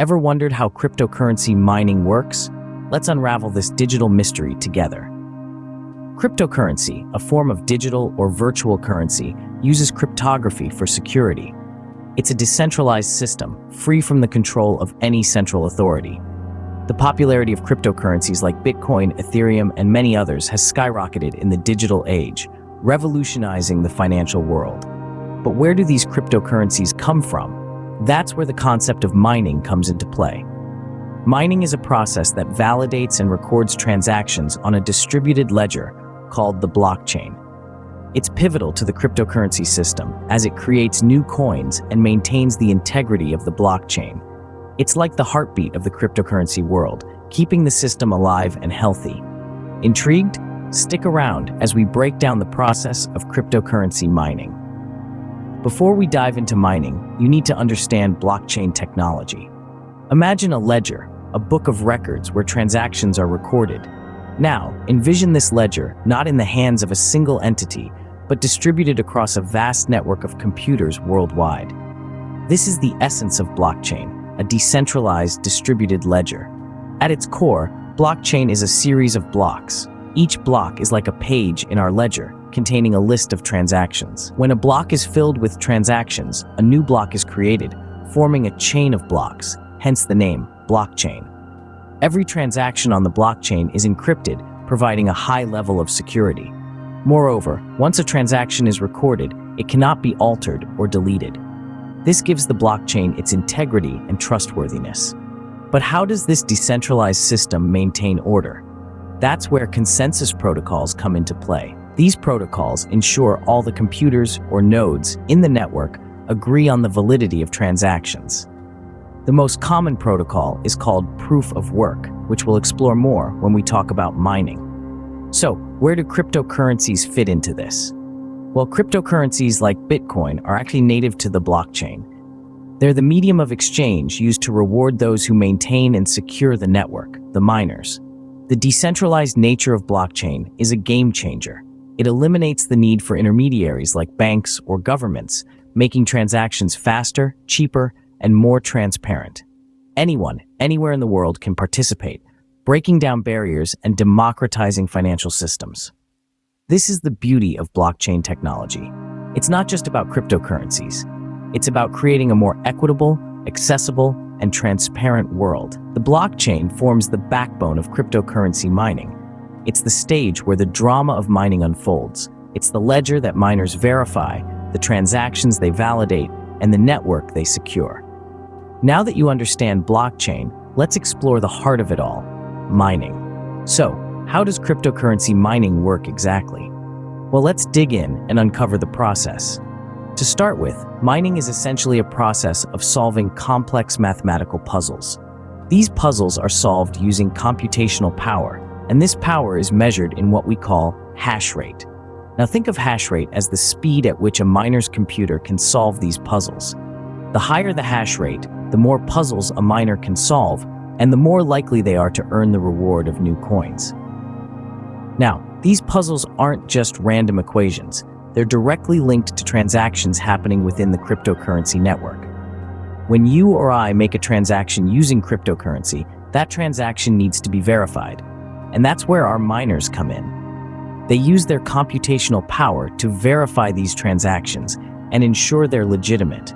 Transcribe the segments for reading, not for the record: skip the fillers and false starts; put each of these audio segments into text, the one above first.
Ever wondered how cryptocurrency mining works? Let's unravel this digital mystery together. Cryptocurrency, a form of digital or virtual currency, uses cryptography for security. It's a decentralized system, free from the control of any central authority. The popularity of cryptocurrencies like Bitcoin, Ethereum, and many others has skyrocketed in the digital age, revolutionizing the financial world. But where do these cryptocurrencies come from? That's where the concept of mining comes into play. Mining is a process that validates and records transactions on a distributed ledger called the blockchain. It's pivotal to the cryptocurrency system as it creates new coins and maintains the integrity of the blockchain. It's like the heartbeat of the cryptocurrency world, keeping the system alive and healthy. Intrigued? Stick around as we break down the process of cryptocurrency mining. Before we dive into mining, you need to understand blockchain technology. Imagine a ledger, a book of records where transactions are recorded. Now, envision this ledger not in the hands of a single entity, but distributed across a vast network of computers worldwide. This is the essence of blockchain, a decentralized, distributed ledger. At its core, blockchain is a series of blocks. Each block is like a page in our ledger, containing a list of transactions. When a block is filled with transactions, a new block is created, forming a chain of blocks, hence the name blockchain. Every transaction on the blockchain is encrypted, providing a high level of security. Moreover, once a transaction is recorded, it cannot be altered or deleted. This gives the blockchain its integrity and trustworthiness. But how does this decentralized system maintain order? That's where consensus protocols come into play. These protocols ensure all the computers or nodes in the network agree on the validity of transactions. The most common protocol is called proof of work, which we'll explore more when we talk about mining. So, where do cryptocurrencies fit into this? Well, cryptocurrencies like Bitcoin are actually native to the blockchain. They're the medium of exchange used to reward those who maintain and secure the network, the miners. The decentralized nature of blockchain is a game changer. It eliminates the need for intermediaries like banks or governments, making transactions faster, cheaper, and more transparent. Anyone, anywhere in the world can participate, breaking down barriers and democratizing financial systems. This is the beauty of blockchain technology. It's not just about cryptocurrencies. It's about creating a more equitable, accessible, and transparent world. The blockchain forms the backbone of cryptocurrency mining. It's the stage where the drama of mining unfolds. It's the ledger that miners verify, the transactions they validate, and the network they secure. Now that you understand blockchain, let's explore the heart of it all, mining. So, how does cryptocurrency mining work exactly? Well, let's dig in and uncover the process. To start with, mining is essentially a process of solving complex mathematical puzzles. These puzzles are solved using computational power, and this power is measured in what we call hash rate. Now think of hash rate as the speed at which a miner's computer can solve these puzzles. The higher the hash rate, the more puzzles a miner can solve, and the more likely they are to earn the reward of new coins. Now, these puzzles aren't just random equations. They're directly linked to transactions happening within the cryptocurrency network. When you or I make a transaction using cryptocurrency, that transaction needs to be verified. And that's where our miners come in. They use their computational power to verify these transactions and ensure they're legitimate.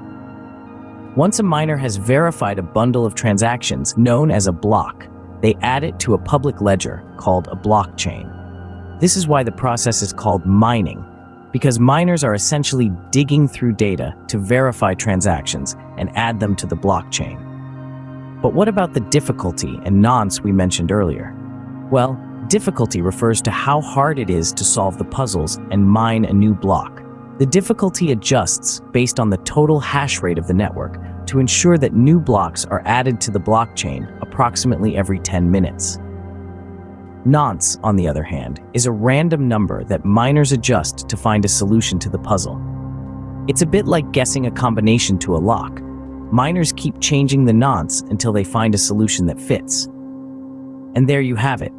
Once a miner has verified a bundle of transactions known as a block, they add it to a public ledger called a blockchain. This is why the process is called mining, because miners are essentially digging through data to verify transactions and add them to the blockchain. But what about the difficulty and nonce we mentioned earlier? Well, difficulty refers to how hard it is to solve the puzzles and mine a new block. The difficulty adjusts based on the total hash rate of the network to ensure that new blocks are added to the blockchain approximately every 10 minutes. Nonce, on the other hand, is a random number that miners adjust to find a solution to the puzzle. It's a bit like guessing a combination to a lock. Miners keep changing the nonce until they find a solution that fits. And there you have it.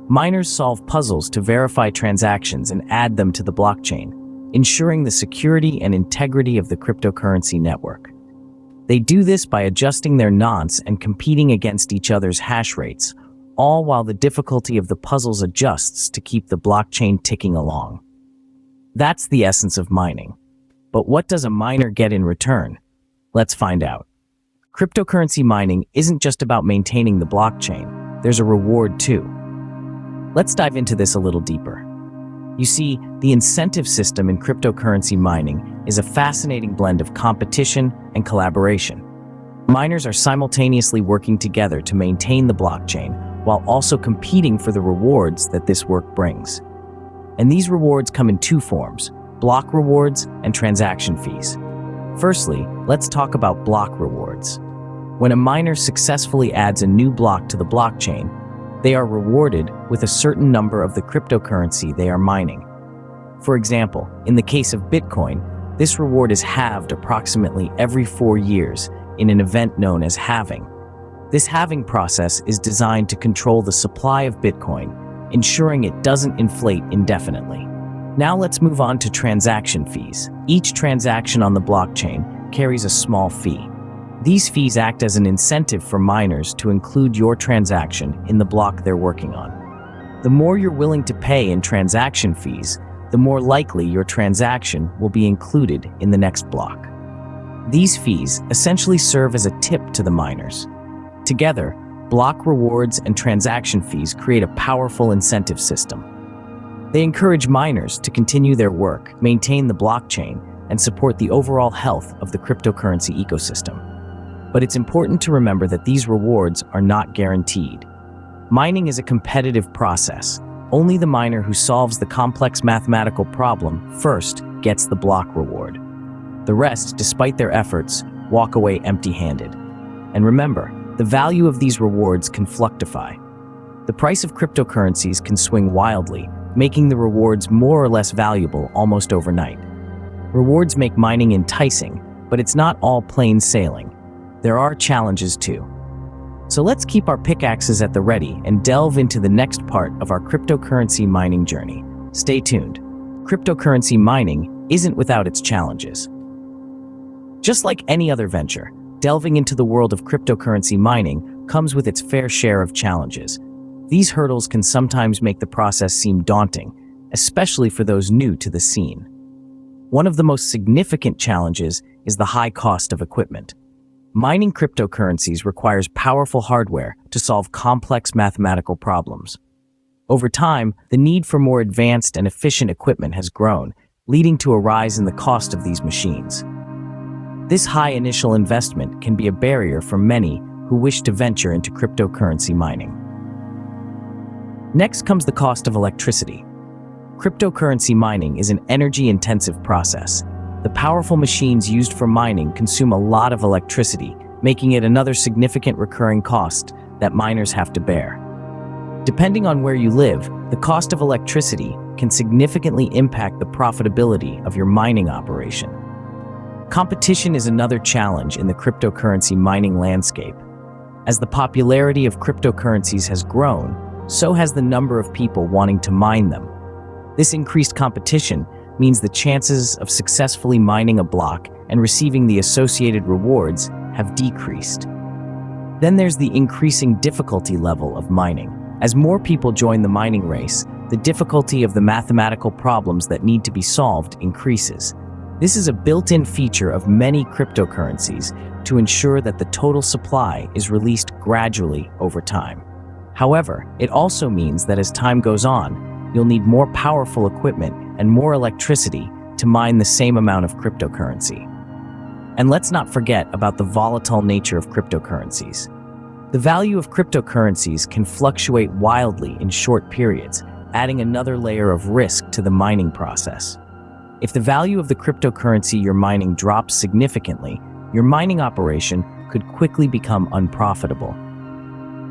Miners solve puzzles to verify transactions and add them to the blockchain, ensuring the security and integrity of the cryptocurrency network. They do this by adjusting their nonce and competing against each other's hash rates, all while the difficulty of the puzzles adjusts to keep the blockchain ticking along. That's the essence of mining. But what does a miner get in return? Let's find out. Cryptocurrency mining isn't just about maintaining the blockchain. There's a reward too. Let's dive into this a little deeper. You see, the incentive system in cryptocurrency mining is a fascinating blend of competition and collaboration. Miners are simultaneously working together to maintain the blockchain while also competing for the rewards that this work brings. And these rewards come in two forms: block rewards and transaction fees. Firstly, let's talk about block rewards. When a miner successfully adds a new block to the blockchain, they are rewarded with a certain number of the cryptocurrency they are mining. For example, in the case of Bitcoin, this reward is halved approximately every 4 years in an event known as halving. This halving process is designed to control the supply of Bitcoin, ensuring it doesn't inflate indefinitely. Now let's move on to transaction fees. Each transaction on the blockchain carries a small fee. These fees act as an incentive for miners to include your transaction in the block they're working on. The more you're willing to pay in transaction fees, the more likely your transaction will be included in the next block. These fees essentially serve as a tip to the miners. Together, block rewards and transaction fees create a powerful incentive system. They encourage miners to continue their work, maintain the blockchain, and support the overall health of the cryptocurrency ecosystem. But it's important to remember that these rewards are not guaranteed. Mining is a competitive process. Only the miner who solves the complex mathematical problem first gets the block reward. The rest, despite their efforts, walk away empty-handed. And remember, the value of these rewards can fluctuate. The price of cryptocurrencies can swing wildly, making the rewards more or less valuable almost overnight. Rewards make mining enticing, but it's not all plain sailing. There are challenges too. So let's keep our pickaxes at the ready and delve into the next part of our cryptocurrency mining journey. Stay tuned. Cryptocurrency mining isn't without its challenges. Just like any other venture, delving into the world of cryptocurrency mining comes with its fair share of challenges. These hurdles can sometimes make the process seem daunting, especially for those new to the scene. One of the most significant challenges is the high cost of equipment. Mining cryptocurrencies requires powerful hardware to solve complex mathematical problems. Over time, the need for more advanced and efficient equipment has grown, leading to a rise in the cost of these machines. This high initial investment can be a barrier for many who wish to venture into cryptocurrency mining. Next comes the cost of electricity. Cryptocurrency mining is an energy-intensive process. The powerful machines used for mining consume a lot of electricity, making it another significant recurring cost that miners have to bear. Depending on where you live, the cost of electricity can significantly impact the profitability of your mining operation. Competition is another challenge in the cryptocurrency mining landscape. As the popularity of cryptocurrencies has grown, so has the number of people wanting to mine them. This increased competition means the chances of successfully mining a block and receiving the associated rewards have decreased. Then there's the increasing difficulty level of mining. As more people join the mining race, the difficulty of the mathematical problems that need to be solved increases. This is a built-in feature of many cryptocurrencies to ensure that the total supply is released gradually over time. However, it also means that as time goes on, you'll need more powerful equipment and more electricity to mine the same amount of cryptocurrency. And let's not forget about the volatile nature of cryptocurrencies. The value of cryptocurrencies can fluctuate wildly in short periods, adding another layer of risk to the mining process. If the value of the cryptocurrency you're mining drops significantly, your mining operation could quickly become unprofitable.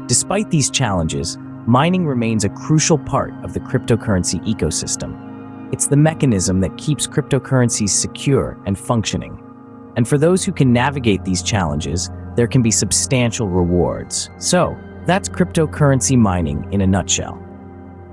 Despite these challenges, mining remains a crucial part of the cryptocurrency ecosystem. It's the mechanism that keeps cryptocurrencies secure and functioning. And for those who can navigate these challenges, there can be substantial rewards. So, that's cryptocurrency mining in a nutshell.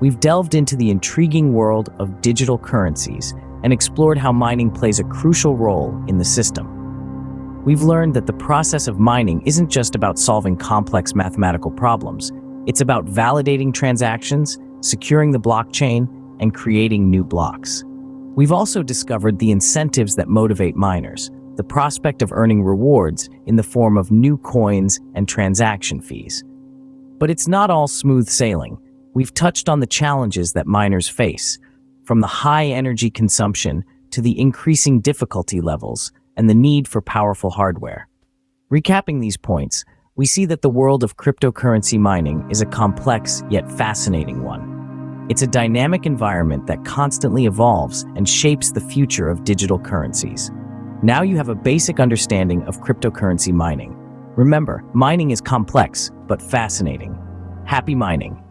We've delved into the intriguing world of digital currencies and explored how mining plays a crucial role in the system. we've learned that the process of mining isn't just about solving complex mathematical problems. It's about validating transactions, securing the blockchain, and creating new blocks. We've also discovered the incentives that motivate miners, the prospect of earning rewards in the form of new coins and transaction fees. But it's not all smooth sailing. We've touched on the challenges that miners face, from the high energy consumption to the increasing difficulty levels and the need for powerful hardware. Recapping these points, we see that the world of cryptocurrency mining is a complex yet fascinating one. It's a dynamic environment that constantly evolves and shapes the future of digital currencies. Now you have a basic understanding of cryptocurrency mining. Remember, mining is complex but fascinating. Happy mining!